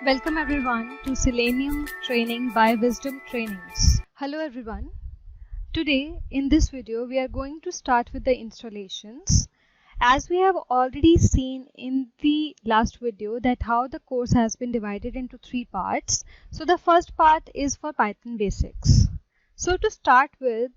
Welcome everyone to Selenium Training by Wisdom Trainings. Hello everyone. Today in this video we are going to start with the installations. As we have already seen in the last video that how the course has been divided into three parts. So the first part is for Python basics. So to start with,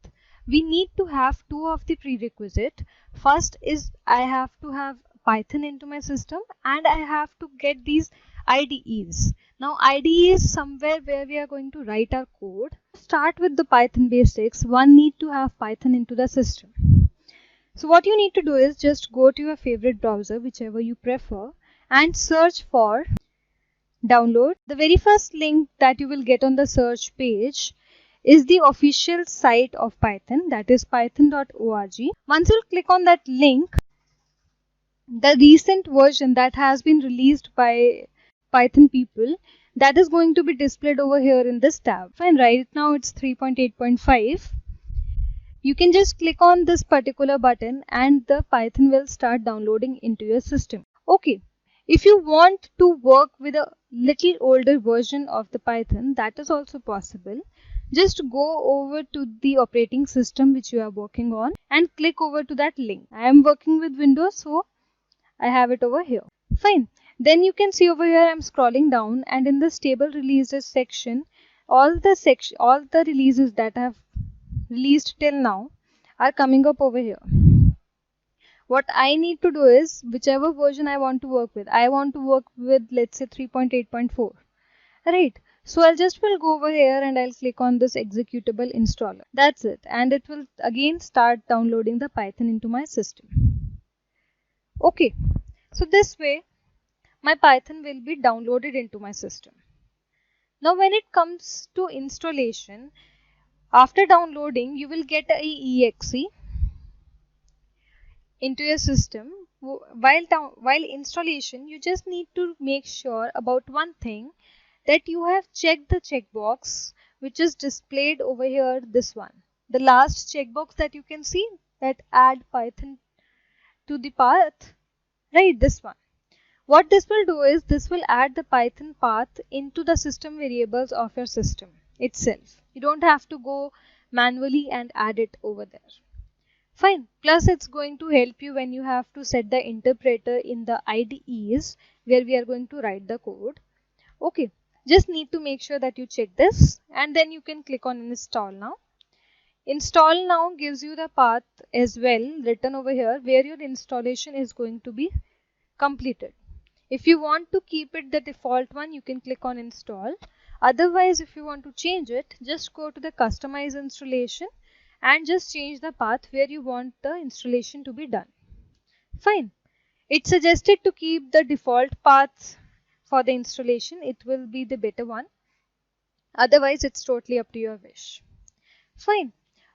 we need to have two of the prerequisite. First is I have to have Python into my system and I have to get these IDEs. Now IDE is somewhere where we are going to write our code. To start with the Python basics, one need to have Python into the system. So what you need to do is just go to your favorite browser, whichever you prefer, and search for download. The very first link that you will get on the search page is the official site of Python, that is python.org. Once you click on that link, the recent version that has been released by Python people, that is going to be displayed over here in this tab. And right now it's 3.8.5. You can just click on this particular button and the Python will start downloading into your system. Okay, if you want to work with a little older version of the Python, that is also possible. Just go over to the operating system which you are working on and click over to that link. I am working with Windows, so I have it over here. Fine. Then you can see over here I'm scrolling down, and in the stable releases section, all the releases that I have released till now are coming up over here. What I need to do is, whichever version I want to work with, I want to work with, let's say, 3.8.4. Right. So I'll will go over here and I'll click on this executable installer. That's it. And it will again start downloading the Python into my system. Okay. So this way, my Python will be downloaded into my system. Now when it comes to installation, after downloading, you will get a exe into your system. While installation, you just need to make sure about one thing, that you have checked the checkbox which is displayed over here, this one. The last checkbox that you can see, that add Python to the path, right, this one. What this will do is, this will add the Python path into the system variables of your system itself. You don't have to go manually and add it over there. Fine. Plus it's going to help you when you have to set the interpreter in the IDEs where we are going to write the code. Okay. Just need to make sure that you check this, and then you can click on install now. Install now gives you the path as well written over here where your installation is going to be completed. If you want to keep it the default one, you can click on install. Otherwise, if you want to change it, just go to the customize installation and just change the path where you want the installation to be done. Fine. It's suggested to keep the default path for the installation. It will be the better one. Otherwise, it's totally up to your wish. Fine.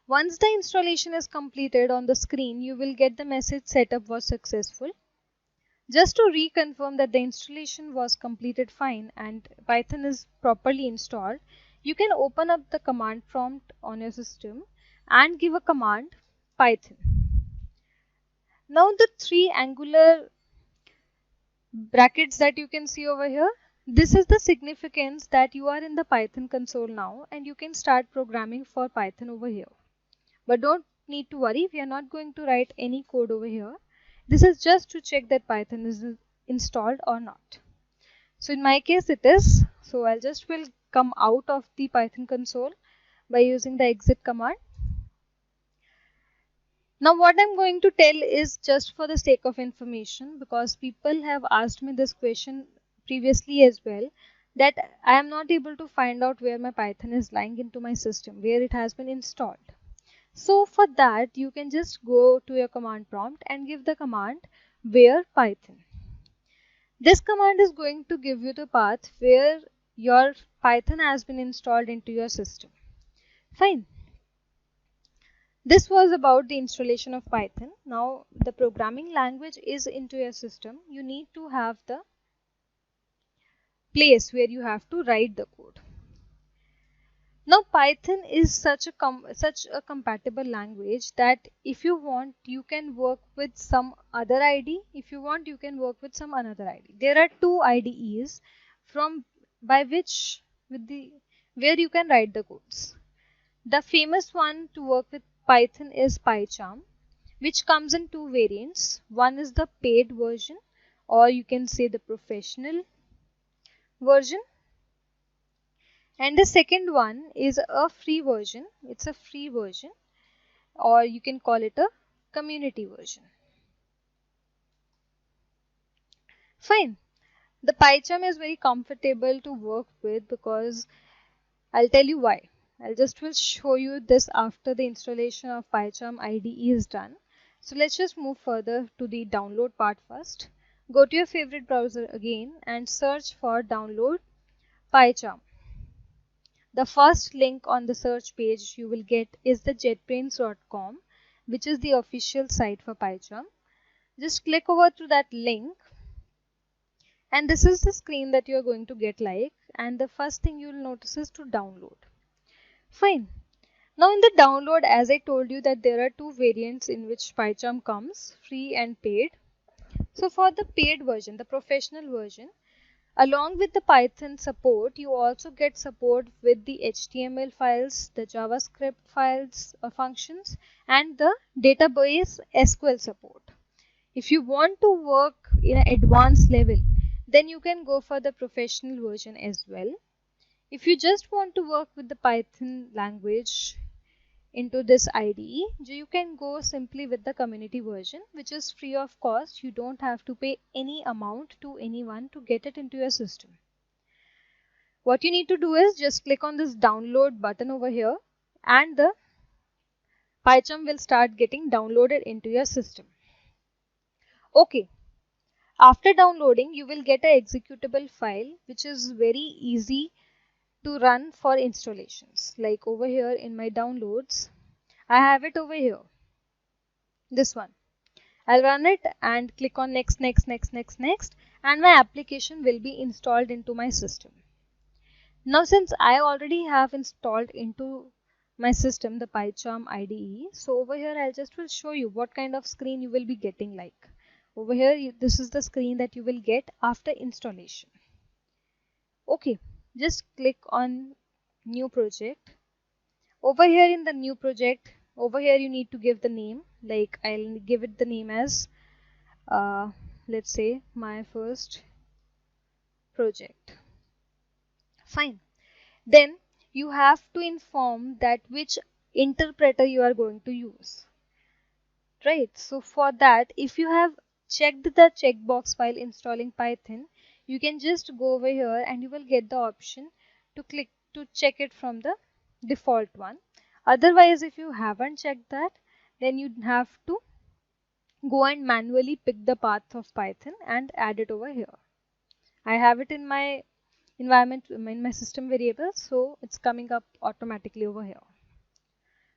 Once the installation is completed on the screen, you will get the message setup was successful. Just to reconfirm that the installation was completed fine and Python is properly installed, you can open up the command prompt on your system and give a command Python. Now the three angular brackets that you can see over here, this is the significance that you are in the Python console now and you can start programming for Python over here. But don't need to worry, we are not going to write any code over here. This is just to check that Python is installed or not. So in my case it is. So I'll will come out of the Python console by using the exit command. Now what I'm going to tell is just for the sake of information, because people have asked me this question previously as well, that I am not able to find out where my Python is lying into my system, where it has been installed. So for that, you can just go to your command prompt and give the command where Python. This command is going to give you the path where your Python has been installed into your system. Fine. This was about the installation of Python. Now the programming language is into your system. You need to have the place where you have to write the code. Now Python is such a compatible language that if you want, you can work with some other IDE. If you want, you can work with some another IDE. There are two IDEs from by which where you can write the codes. The famous one to work with Python is PyCharm, which comes in two variants. One is the paid version, or you can say the professional version, and the second one is a free version. It's a free version, or you can call it a community version. Fine. The PyCharm is very comfortable to work with because I'll tell you why. I'll just will show you this after the installation of PyCharm IDE is done. So let's just move further to the download part first. Go to your favorite browser again and search for download PyCharm. The first link on the search page you will get is the jetbrains.com, which is the official site for PyCharm. Just click over to that link, and this is the screen that you're going to get like, and the first thing you'll notice is to download. Fine. Now in the download, as I told you that there are two variants in which PyCharm comes, free and paid. So for the paid version, the professional version, along with the Python support, you also get support with the HTML files, the JavaScript files or functions, and the database SQL support. If you want to work in an advanced level, then you can go for the professional version as well. If you just want to work with the Python language into this IDE, you can go simply with the community version, which is free of cost. You don't have to pay any amount to anyone to get it into your system. What you need to do is just click on this download button over here, and the PyCharm will start getting downloaded into your system. Okay. After downloading, you will get an executable file, which is very easy to run for installations. Like over here in my downloads, I have it over here, this one. I'll run it and click on next, next, next, next, next, and my application will be installed into my system. Now since I already have installed into my system the PyCharm IDE, so over here I'll just will show you what kind of screen you will be getting like. Over here, this is the screen that you will get after installation. Okay. Just click on new project. Over here in the new project, over here you need to give the name, like I'll give it the name as let's say my first project. Fine. Then you have to inform that which interpreter you are going to use, right? So for that, if you have checked the checkbox while installing Python, you can just go over here and you will get the option to click to check it from the default one. Otherwise, if you haven't checked that, then you have to go and manually pick the path of Python and add it over here. I have it in my environment, in my system variable, so it's coming up automatically over here.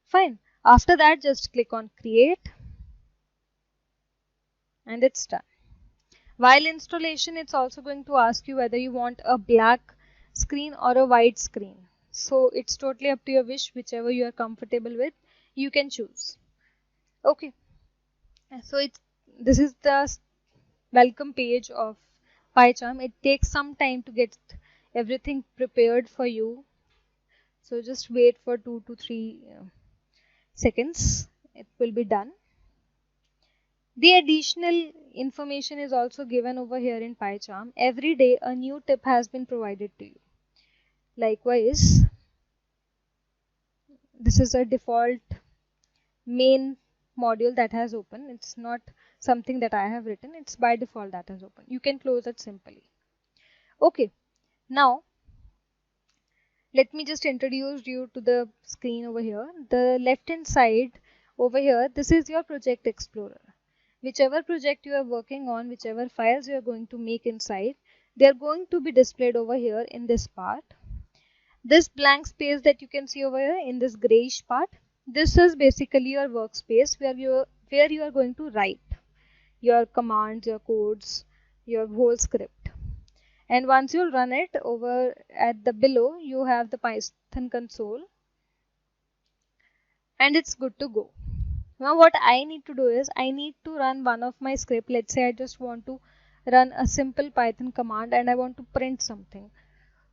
Fine. After that, just click on create, and it's done. While installation, it's also going to ask you whether you want a black screen or a white screen. So it's totally up to your wish, whichever you are comfortable with, you can choose. Okay. So this is the welcome page of PyCharm. It takes some time to get everything prepared for you. So just wait for 2 to 3 seconds. It will be done. The additional information is also given over here in PyCharm. Every day a new tip has been provided to you. Likewise, this is a default main module that has opened. It's not something that I have written. It's by default that has opened. You can close it simply. Okay. Now, let me just introduce you to the screen over here. The left hand side over here, this is your project explorer. Whichever project you are working on, whichever files you are going to make inside, they are going to be displayed over here in this part. This blank space that you can see over here in this grayish part, this is basically your workspace where you are going to write your commands, your codes, your whole script. And once you run it, over at the below you have the Python console, and it's good to go. Now what I need to do is I need to run one of my script. Let's say I just want to run a simple Python command and I want to print something.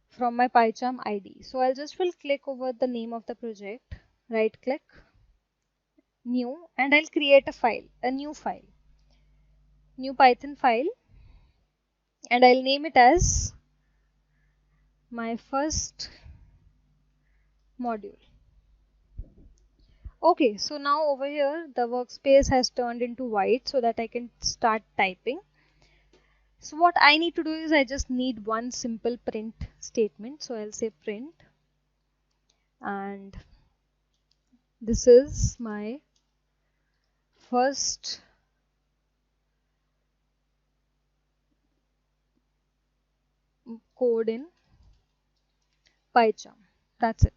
from my PyCharm ID. So I'll just will click over the name of the project, right click, new, and I'll create a file, a new Python file, and I'll name it as my first module. Okay, so now over here the workspace has turned into white so that I can start typing. So what I need to do is I just need one simple print statement. So I'll say print, and this is my first code in PyCharm. That's it.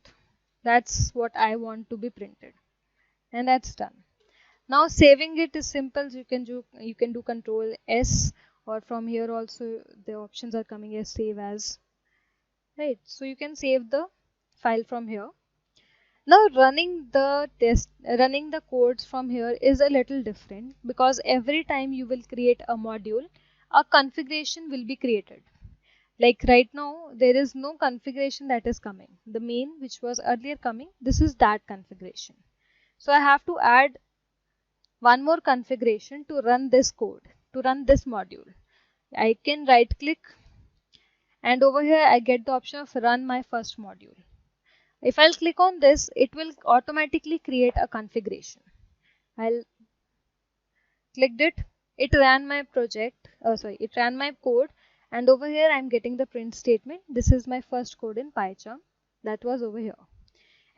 That's what I want to be printed, and that's done. Now saving it is simple. You can do Control S, or from here also the options are coming as save as, right? So you can save the file from here. Now running the codes from here is a little different, because every time you will create a module, a configuration will be created. Like right now, there is no configuration that is coming. The main which was earlier coming, this is that configuration. So I have to add one more configuration to run this code, to run this module. I can right click, and over here I get the option of run my first module. If I'll click on this, it will automatically create a configuration. I'll clicked it, it ran my project, it ran my code, and over here I'm getting the print statement. This is my first code in PyCharm. That was over here.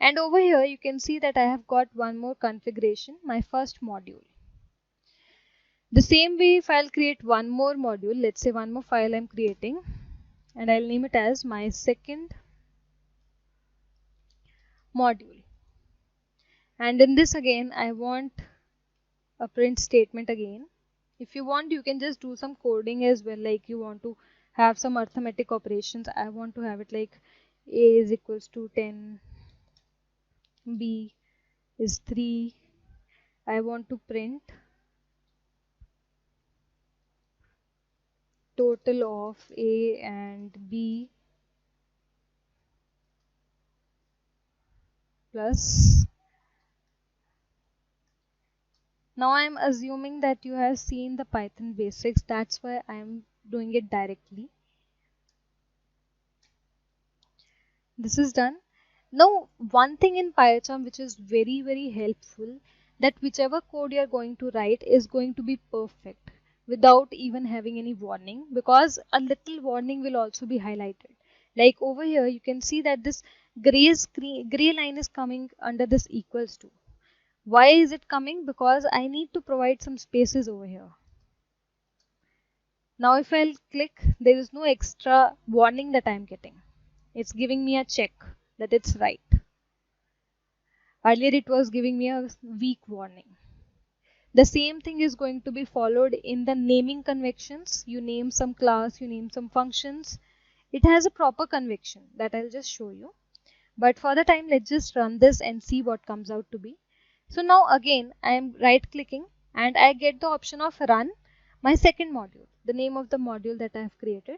And over here you can see that I have got one more configuration, my first module. The same way, if I'll create one more module, let's say one more file I'm creating, and I'll name it as my second module. And in this again, I want a print statement again. If you want, you can just do some coding as well, like you want to have some arithmetic operations. I want to have it like a is equals to 10, b is 3. I want to print total of a and b plus. Now I am assuming that you have seen the Python basics, that's why I am doing it directly. This is done. Now one thing in PyCharm which is very helpful, that whichever code you are going to write is going to be perfect without even having any warning, because a little warning will also be highlighted. Like over here you can see that this gray line is coming under this equals to. Why is it coming? Because I need to provide some spaces over here. Now if I'll click, there is no extra warning that I'm getting. It's giving me a check that it's right. Earlier it was giving me a weak warning. The same thing is going to be followed in the naming conventions. You name some class, you name some functions. It has a proper convention that I'll just show you. But for the time, let's just run this and see what comes out to be. So now again, I am right clicking and I get the option of run my second module, the name of the module that I have created.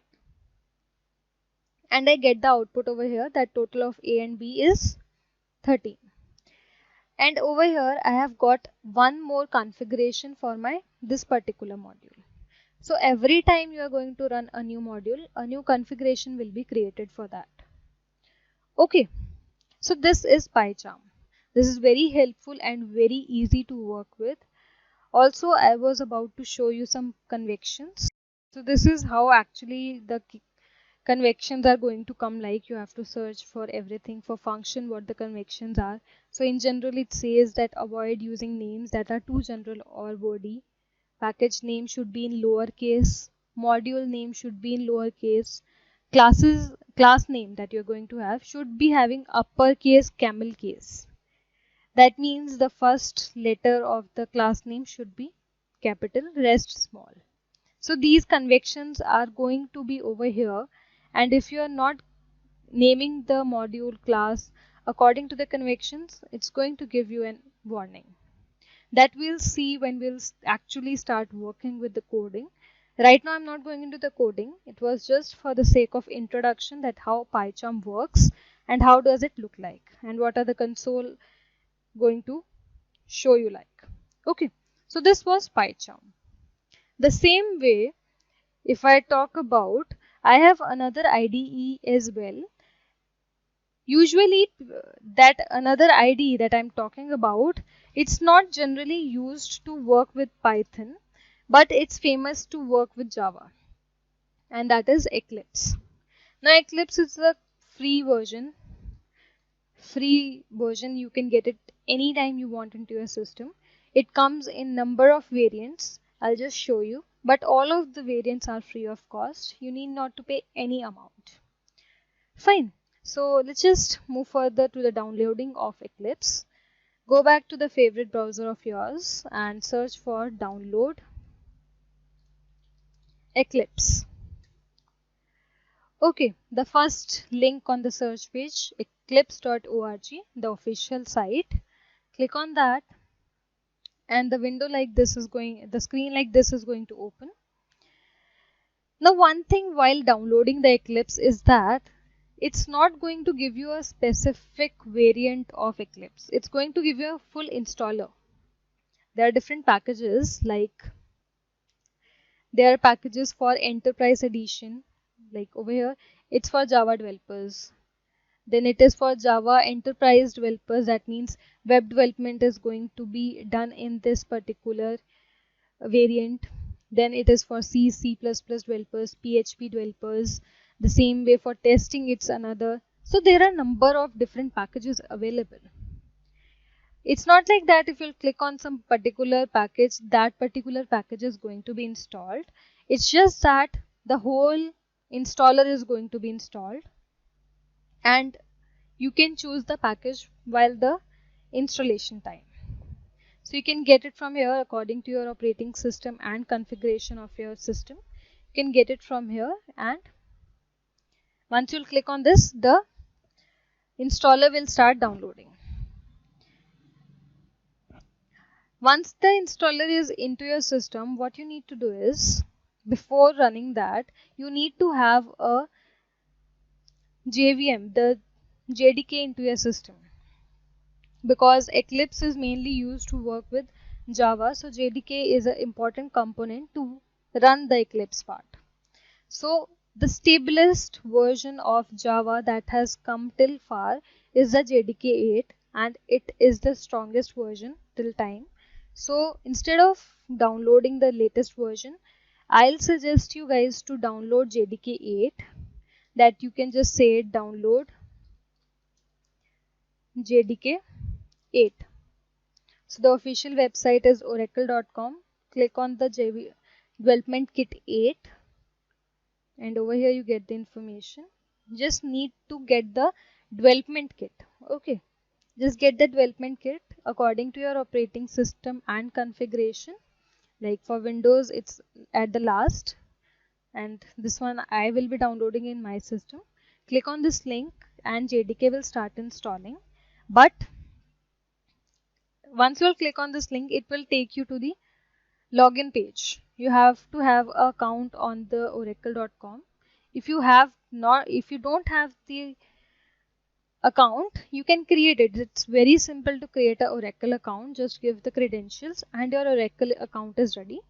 And I get the output over here that total of a and b is 13. And over here I have got one more configuration for my this particular module. So every time you are going to run a new module, a new configuration will be created for that. Okay, so this is PyCharm. This is very helpful and very easy to work with. Also, I was about to show you some convections. So this is how actually the convections are going to come. Like you have to search for everything for function what the convections are. So in general it says that avoid using names that are too general or wordy. Package name should be in lowercase. Module name should be in lowercase. Class name that you're going to have should be having uppercase camel case. That means the first letter of the class name should be capital, rest small. So these convections are going to be over here, and if you are not naming the module class according to the convections, it's going to give you a warning. That we'll see when we'll actually start working with the coding. Right now I'm not going into the coding. It was just for the sake of introduction that how PyCharm works and how does it look like and what are the console going to show you like. Okay, so this was PyCharm. The same way, if I talk about, I have another IDE as well. Usually that another IDE that I'm talking about, it's not generally used to work with Python, but it's famous to work with Java, and that is Eclipse. Now Eclipse is a free version. You can get it anytime you want into your system. It comes in number of variants. I'll just show you, but all of the variants are free of cost. You need not to pay any amount. Fine. So let's just move further to the downloading of Eclipse. Go back to the favorite browser of yours and search for download Eclipse. Okay, the first link on the search page, eclipse.org, the official site. Click on that and the window like this is going, the screen like this is going to open. Now one thing while downloading the Eclipse is that it's not going to give you a specific variant of Eclipse. It's going to give you a full installer. There are different packages, like there are packages for Enterprise Edition, like over here, it's for Java developers. Then it is for Java Enterprise developers. That means web development is going to be done in this particular variant. Then it is for C, C++ developers, PHP developers. The same way for testing, it's another. So there are a number of different packages available. It's not like that if you click on some particular package, that particular package is going to be installed. It's just that the whole installer is going to be installed, and you can choose the package while the installation time. So you can get it from here according to your operating system and configuration of your system. You can get it from here, and once you'll click on this, the installer will start downloading. Once the installer is into your system, what you need to do is, before running that, you need to have a JVM, the JDK into your system, because Eclipse is mainly used to work with Java, so JDK is an important component to run the Eclipse part. So the stablest version of Java that has come till far is the JDK 8, and it is the strongest version till time. So instead of downloading the latest version, I'll suggest you guys to download JDK 8. That you can just say download JDK 8. So the official website is oracle.com. Click on the development kit 8, and over here you get the information. Just need to get the development kit. Okay, just get the development kit according to your operating system and configuration. Like for Windows, it's at the last, and this one I will be downloading in my system. Click on this link and JDK will start installing. But once you'll click on this link, it will take you to the login page. You have to have an account on the oracle.com. If you don't have the account, you can create it. It's very simple to create an Oracle account. Just give the credentials and your Oracle account is ready.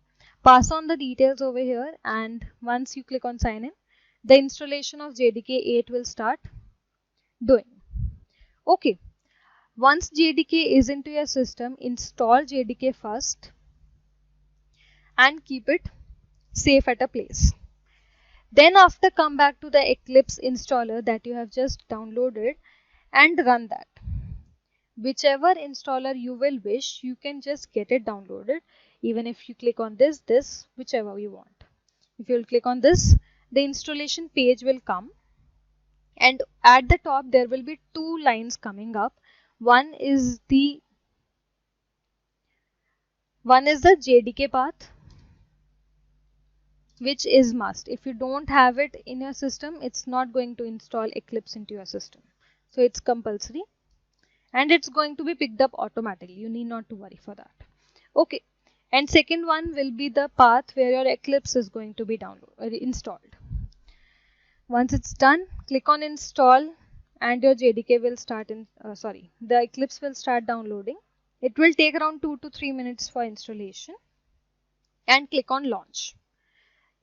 Pass on the details over here, and once you click on sign in, the installation of JDK 8 will start doing. Okay, once JDK is into your system, install JDK first and keep it safe at a place. Then after, come back to the Eclipse installer that you have just downloaded and run that. Whichever installer you will wish, you can just get it downloaded. Even if you click on this, whichever you want. If you will click on this, the installation page will come, and at the top there will be two lines coming up. One is the JDK path, which is must. If you don't have it in your system, it's not going to install Eclipse into your system. So it's compulsory, and it's going to be picked up automatically. You need not to worry for that. Okay, And second one will be the path where your Eclipse is going to be installed. Once it's done, click on install and your JDK will start the Eclipse will start downloading. It will take around 2 to 3 minutes for installation, and click on launch.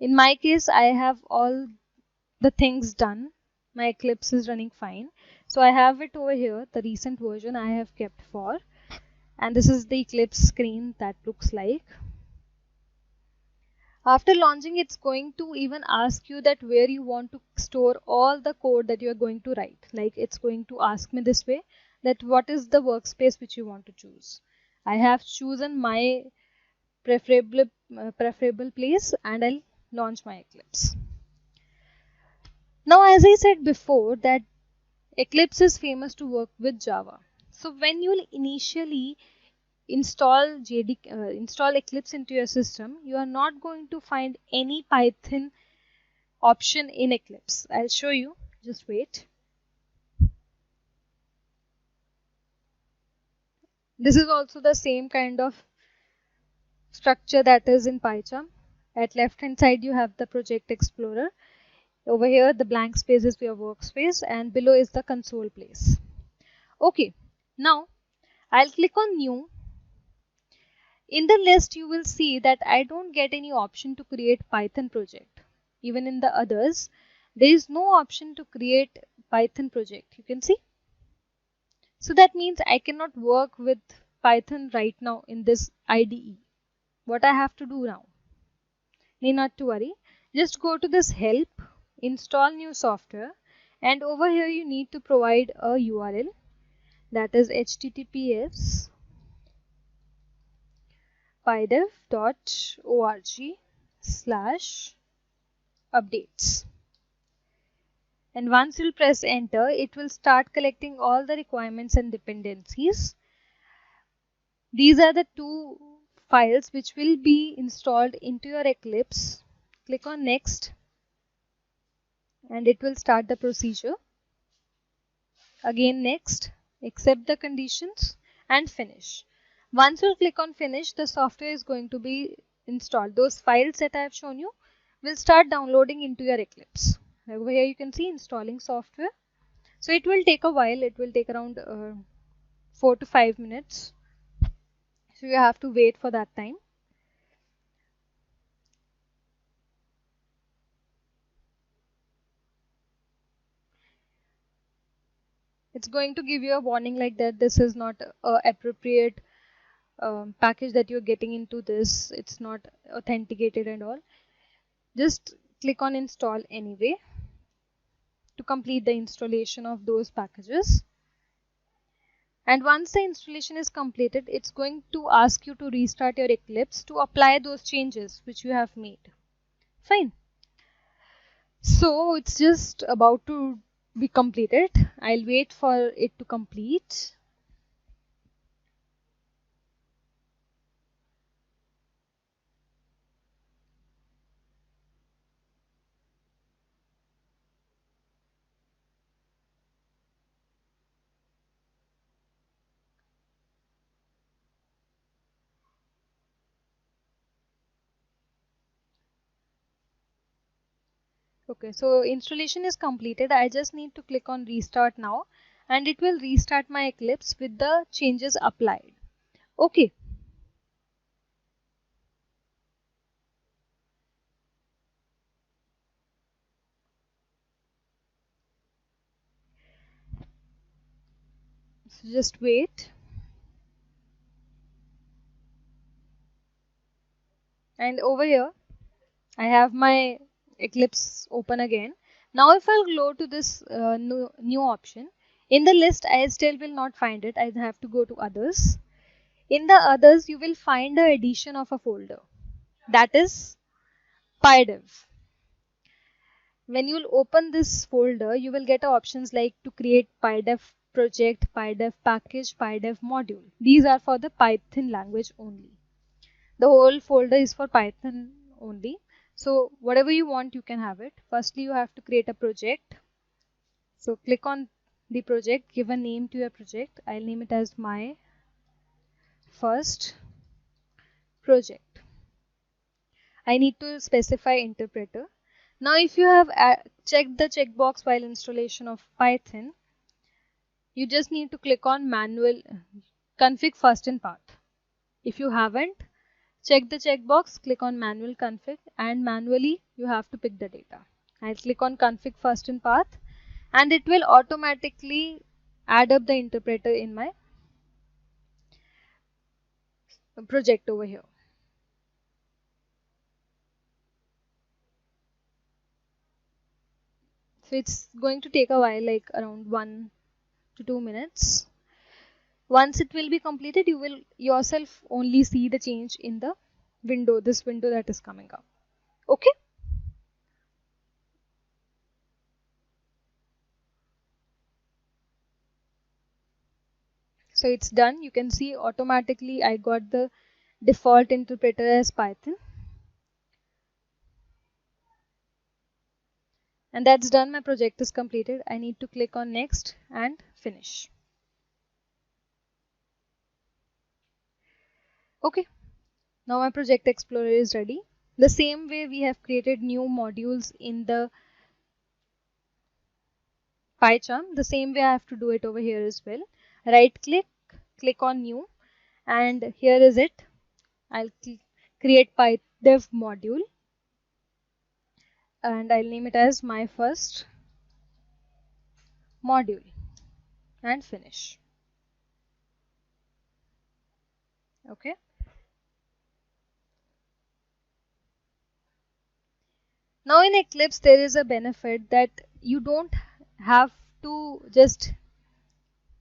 In my case, I have all the things done. My Eclipse is running fine. So I have it over here, the recent version I have kept for, and this is the Eclipse screen that looks like. After launching, it's going to even ask you that where you want to store all the code that you are going to write. Like it's going to ask me this way, that what is the workspace which you want to choose. I have chosen my preferable place, and I'll launch my Eclipse. Now, as I said before, that Eclipse is famous to work with Java. So when you will initially install Eclipse into your system, you are not going to find any Python option in Eclipse. I'll show you. Just wait. This is also the same kind of structure that is in PyCharm. At left hand side, you have the project explorer. Over here, the blank space is your workspace, and below is the console place. Okay, now I'll click on new. In the list, you will see that I don't get any option to create Python project. Even in the others, there is no option to create Python project. You can see. So that means I cannot work with Python right now in this IDE. What I have to do now? Need not to worry. Just go to this help, install new software, and over here you need to provide a URL, that is https pydev.org/updates. And once you'll press enter, it will start collecting all the requirements and dependencies. These are the two files which will be installed into your Eclipse. Click on next, and it will start the procedure. Again next, accept the conditions, and finish. Once you click on finish, the software is going to be installed. Those files that I have shown you will start downloading into your Eclipse. Over here you can see installing software. So it will take a while. It will take around 4 to 5 minutes. So you have to wait for that time. It's going to give you a warning like that this is not appropriate package that you're getting into this. It's not authenticated and all. Just click on install anyway to complete the installation of those packages. And once the installation is completed, it's going to ask you to restart your Eclipse to apply those changes which you have made. Fine. So it's just about to be completed. I'll wait for it to complete. Okay, so installation is completed. I just need to click on restart now, and it will restart my Eclipse with the changes applied. Okay. So just wait. And over here, I have my Eclipse open again. Now if I'll go to this new option, in the list I still will not find it. I have to go to others. In the others, you will find the addition of a folder, that is PyDev. When you'll open this folder, you will get options like to create PyDev project, PyDev package, PyDev module. These are for the Python language only. The whole folder is for Python only. So whatever you want, you can have it. Firstly, you have to create a project. So click on the project, give a name to your project. I'll name it as my first project. I need to specify interpreter. Now if you have checked the checkbox while installation of Python, you just need to click on manual config first in path. If you haven't, check the checkbox, click on manual config, and manually you have to pick the data. I'll click on config first in path, and it will automatically add up the interpreter in my project over here. So it's going to take a while, like around 1 to 2 minutes. Once it will be completed, you will yourself only see the change in the window, this window that is coming up. Okay. So it's done. You can see automatically I got the default interpreter as Python. And that's done. My project is completed. I need to click on next and finish. Okay. Now my project explorer is ready. The same way we have created new modules in the PyCharm, the same way I have to do it over here as well. Right click, click on new, and here is it. I'll create PyDev module and I'll name it as my first module and finish. Okay. Now in Eclipse there is a benefit that you don't have to just,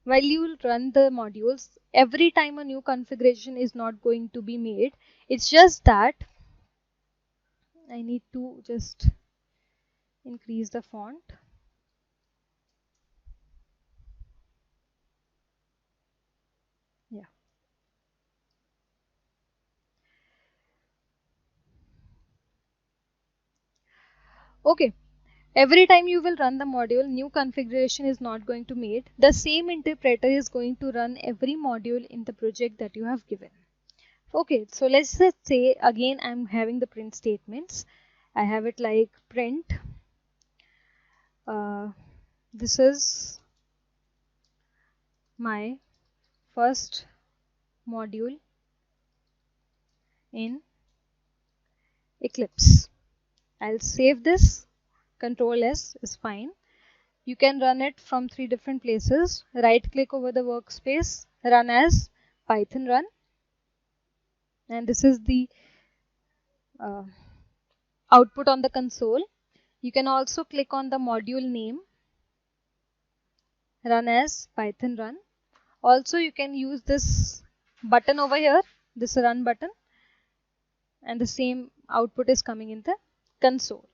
while you run the modules, every time a new configuration is not going to be made. It's just that I need to just increase the font. Yeah. Okay. Every time you will run the module, new configuration is not going to made. The same interpreter is going to run every module in the project that you have given. Okay, so let's just say again I'm having the print statements. I have it like print. This is my first module in Eclipse. I'll save this. Control S is fine. You can run it from 3 different places. Right click over the workspace, run as Python run. And this is the output on the console. You can also click on the module name, run as Python run. Also you can use this button over here, this run button, and the same output is coming in the console.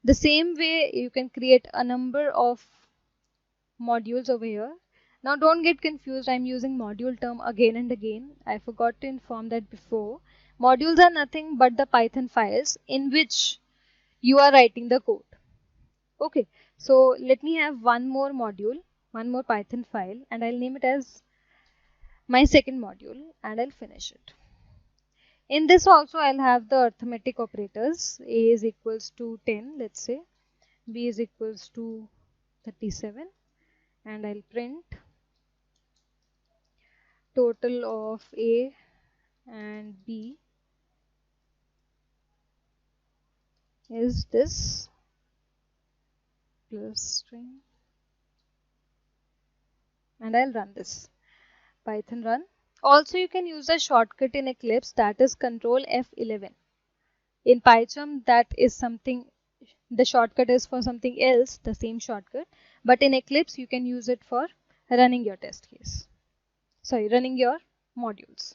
The same way you can create a number of modules over here. Now don't get confused, I'm using module term again and again. I forgot to inform that before. Modules are nothing but the Python files in which you are writing the code. Okay, so let me have one more module, one more Python file, and I'll name it as my second module and I'll finish it. In this also I'll have the arithmetic operators. A is equals to 10, let's say. B is equals to 37, and I'll print total of A and B is this plus string, and I'll run this. Python run. Also you can use a shortcut in Eclipse, that is Control F11. In PyCharm that is something, the shortcut is for something else, the same shortcut, but in Eclipse you can use it for running your test case. Sorry, running your modules.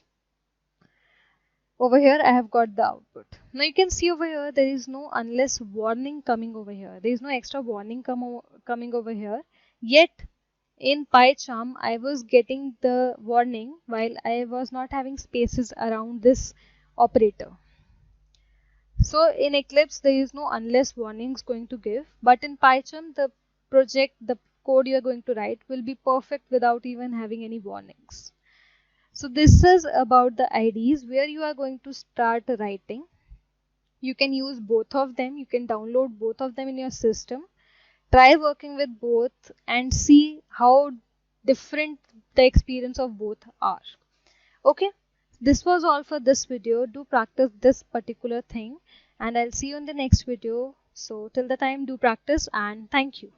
Over here I have got the output. Now you can see over here there is no unless warning coming over here. There is no extra warning coming over here. Yet in PyCharm I was getting the warning while I was not having spaces around this operator. So in Eclipse there is no unless warnings going to give, but in PyCharm the project, the code you are going to write will be perfect without even having any warnings. So this is about the IDs where you are going to start writing. You can use both of them. You can download both of them in your system. Try working with both and see how different the experience of both are. Okay, this was all for this video. Do practice this particular thing and I'll see you in the next video. So till the time, do practice and thank you.